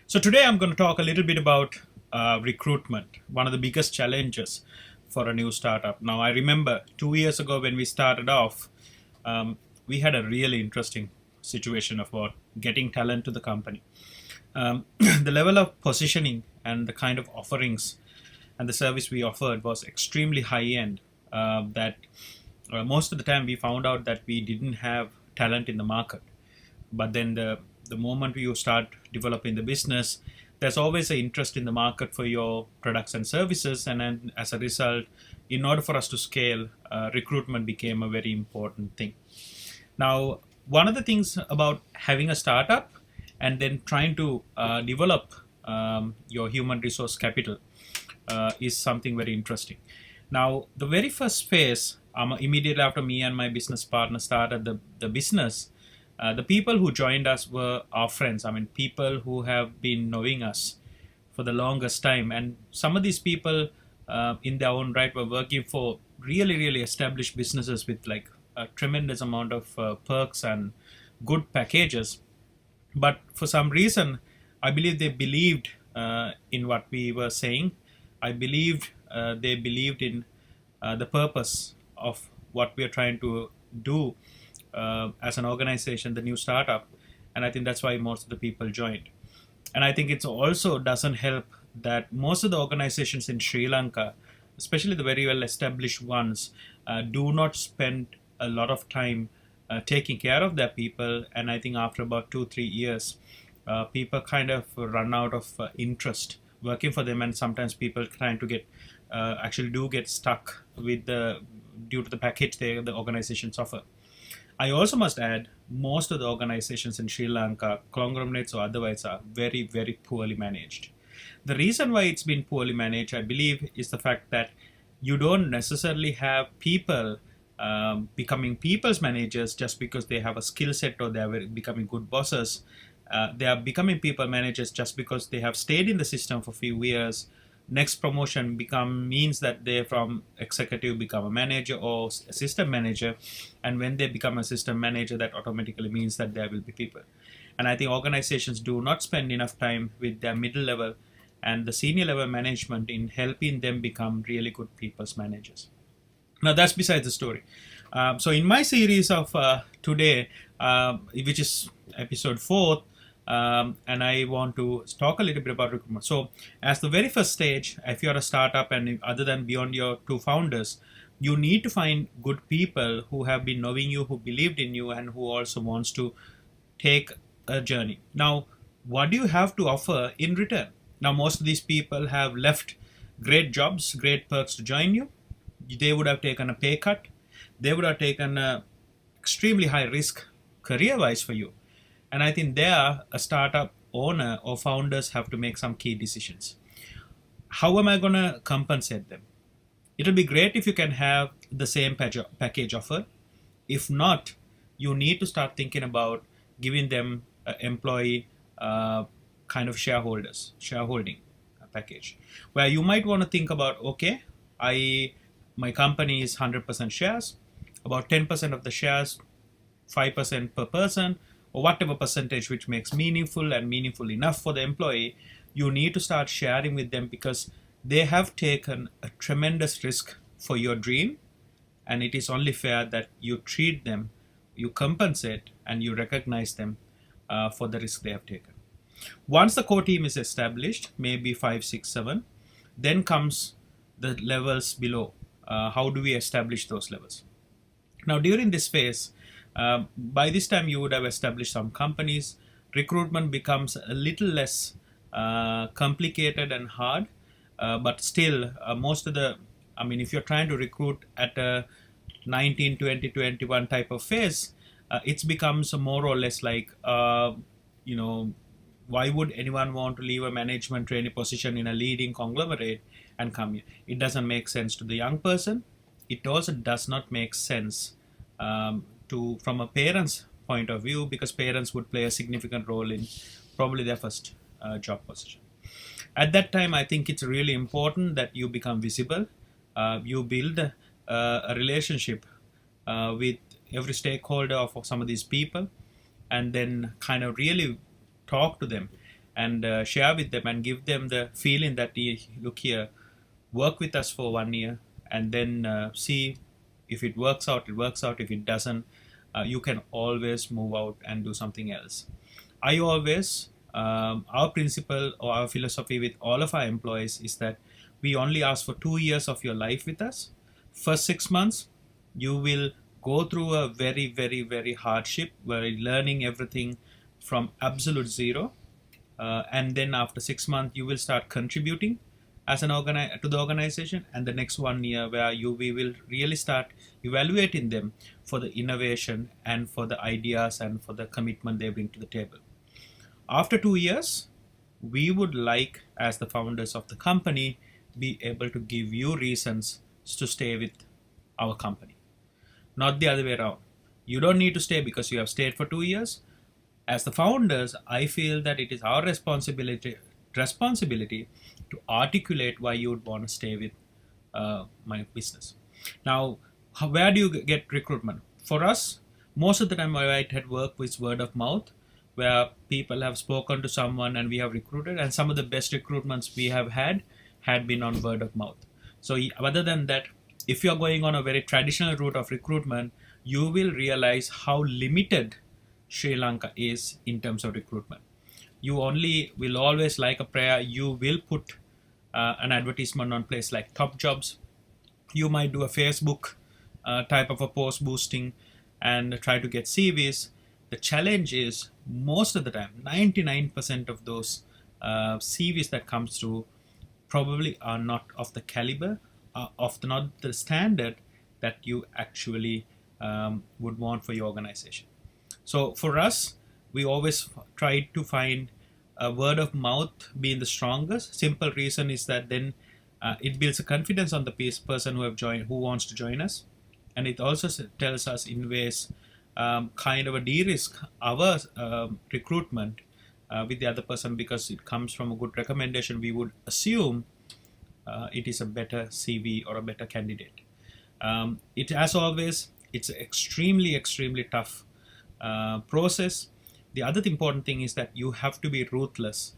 So today I'm going to talk a little bit about recruitment, one of the biggest challenges for a new startup. Now, I remember 2 years ago when we started off, we had a really interesting situation about getting talent to the company. The level of positioning and the kind of offerings and the service we offered was extremely high end. That Most of the time we found out that we didn't have talent in the market. But then the moment you start developing the business, there's always an interest in the market for your products and services, and then as a result, in order for us to scale, recruitment became a very important thing. Now, one of the things about having a startup and then trying to develop your human resource capital is something very interesting. Now, the very first phase, immediately after me and my business partner started the business, the people who joined us were our friends. I mean, people who have been knowing us for the longest time. And some of these people, in their own right, were working for really, really established businesses with like a tremendous amount of perks and good packages. But for some reason, I believe they believed in what we were saying. I believed they believed in the purpose of what we are trying to do as an organization, the new startup. And I think that's why most of the people joined. And I think it also doesn't help that most of the organizations in Sri Lanka, especially the very well established ones, do not spend a lot of time taking care of their people. And I think after about 2-3 years, people kind of run out of interest working for them, and sometimes people trying to get actually do get stuck with the due to the package the organizations offer. I also must add, most of the organizations in Sri Lanka, conglomerates or otherwise, are very, very poorly managed. The reason why it's been poorly managed, I believe, is the fact that you don't necessarily have people becoming people's managers just because they have a skill set or they are becoming good bosses. They are becoming people managers just because they have stayed in the system for a few years. Next promotion means that they from executive become a manager or assistant manager, and when they become assistant manager, that automatically means that there will be people. And I think organizations do not spend enough time with their middle level and the senior level management in helping them become really good people's managers. Now that's besides the story. So in my series of today, which is episode 4, and I want to talk a little bit about recruitment. So, as the very first stage, if you're a startup and other than beyond your two founders, you need to find good people who have been knowing you, who believed in you, and who also wants to take a journey. Now, what do you have to offer in return? Now, most of these people have left great jobs, great perks to join you. They would have taken a pay cut. They would have taken a extremely high risk career-wise for you. And I think there, a startup owner or founders have to make some key decisions. How am I going to compensate them? It'll be great if you can have the same package offer. If not, you need to start thinking about giving them an employee kind of shareholding package, where you might want to think about, okay, my company is 100% shares, about 10% of the shares, 5% per person, or whatever percentage which makes meaningful and meaningful enough for the employee. You need to start sharing with them because they have taken a tremendous risk for your dream, and it is only fair that you treat them, you compensate, and you recognize them for the risk they have taken. Once the core team is established, maybe 5, 6, 7, then comes the levels below. How do we establish those levels? Now, during this phase, by this time you would have established some companies. Recruitment becomes a little less complicated and hard, but still most of if you're trying to recruit at a 19, 20, 21 type of phase, it becomes more or less like, why would anyone want to leave a management trainee position in a leading conglomerate and come here? It doesn't make sense to the young person. It also does not make sense from a parent's point of view, because parents would play a significant role in probably their first job position. At that time, I think it's really important that you become visible. You build a relationship with every stakeholder of some of these people, and then kind of really talk to them and share with them and give them the feeling that, look here, work with us for 1 year, and then see if it works out, it works out. If it doesn't, you can always move out and do something else. I always, our principle or our philosophy with all of our employees is that we only ask for 2 years of your life with us. First 6 months, you will go through a very, very, very hardship where you're learning everything from absolute zero. And then after 6 months, you will start contributing as an to the organization, and the next 1 year where we will really start evaluating them for the innovation and for the ideas and for the commitment they bring to the table. After 2 years, we would like, as the founders of the company, be able to give you reasons to stay with our company, not the other way around. You don't need to stay because you have stayed for 2 years. As the founders, I feel that it is our responsibility to articulate why you would want to stay with my business. Now, where do you get recruitment? For us, most of the time I had worked with word of mouth, where people have spoken to someone and we have recruited, and some of the best recruitments we have had been on word of mouth. So other than that, if you're going on a very traditional route of recruitment, you will realize how limited Sri Lanka is in terms of recruitment. You only will always, like a prayer, you will put an advertisement on place like Top Jobs. You might do a Facebook type of a post boosting and try to get CVs. The challenge is, most of the time, 99% of those CVs that comes through probably are not of the caliber, not the standard that you actually would want for your organization. So for us, we always try to find a word of mouth being the strongest. Simple reason is that then it builds a confidence on the person who wants to join us, and it also tells us in ways kind of a de-risk our recruitment with the other person, because it comes from a good recommendation. We would assume it is a better CV or a better candidate. It, as always, it's an extremely tough process. The other important thing is that you have to be ruthless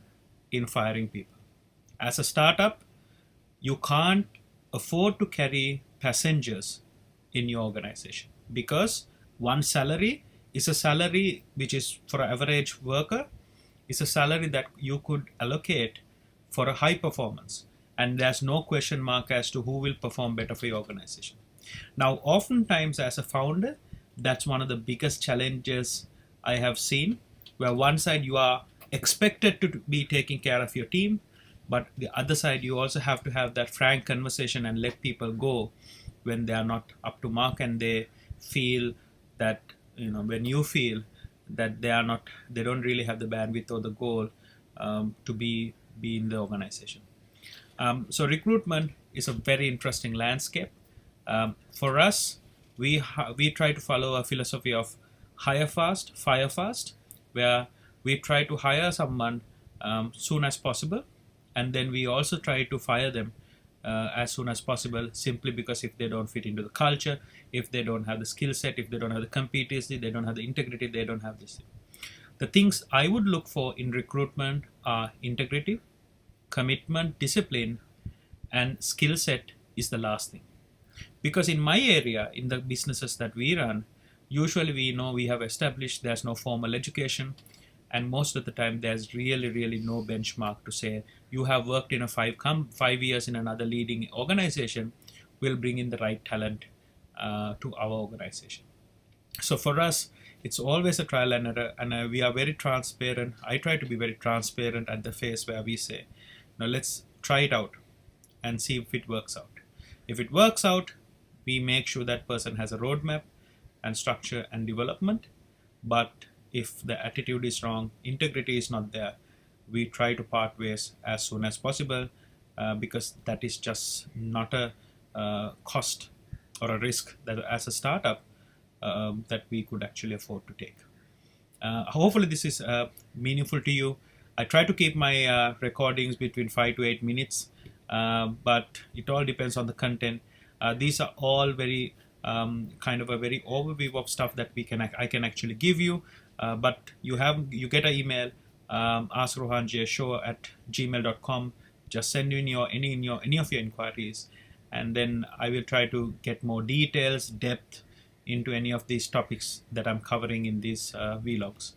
in firing people. As a startup, you can't afford to carry passengers in your organization, because one salary is a salary which is, for an average worker, is a salary that you could allocate for a high performance, and there's no question mark as to who will perform better for your organization. Now, oftentimes as a founder, that's one of the biggest challenges I have seen, where one side you are expected to be taking care of your team, but the other side you also have to have that frank conversation and let people go when they are not up to mark, and they feel that, when you feel that they don't really have the bandwidth or the goal to be in the organization. So recruitment is a very interesting landscape. For us, we try to follow a philosophy of hire fast, fire fast, where we try to hire someone soon as possible, and then we also try to fire them as soon as possible, simply because if they don't fit into the culture, if they don't have the skill set, if they don't have the competency, they don't have the integrity, they don't have this. The things I would look for in recruitment are integrity, commitment, discipline, and skill set is the last thing. Because in my area, in the businesses that we run, usually we have established there's no formal education, and most of the time there's really no benchmark to say you have worked in a 5 years in another leading organization will bring in the right talent to our organization. So for us, it's always a trial and error, and we are very transparent. I try to be very transparent at the phase where we say, now let's try it out and see if it works out. If it works out, we make sure that person has a roadmap and structure and development. But if the attitude is wrong, integrity is not there, we try to part ways as soon as possible, because that is just not a cost or a risk that as a startup that we could actually afford to take. Hopefully this is meaningful to you. I try to keep my recordings between 5 to 8 minutes, but it all depends on the content. These are all very kind of a very overview of stuff that I can actually give you, but you get an email. Ask Rohanji show at gmail.com. Just send in any of your inquiries, and then I will try to get more details, depth into any of these topics that I'm covering in these vlogs.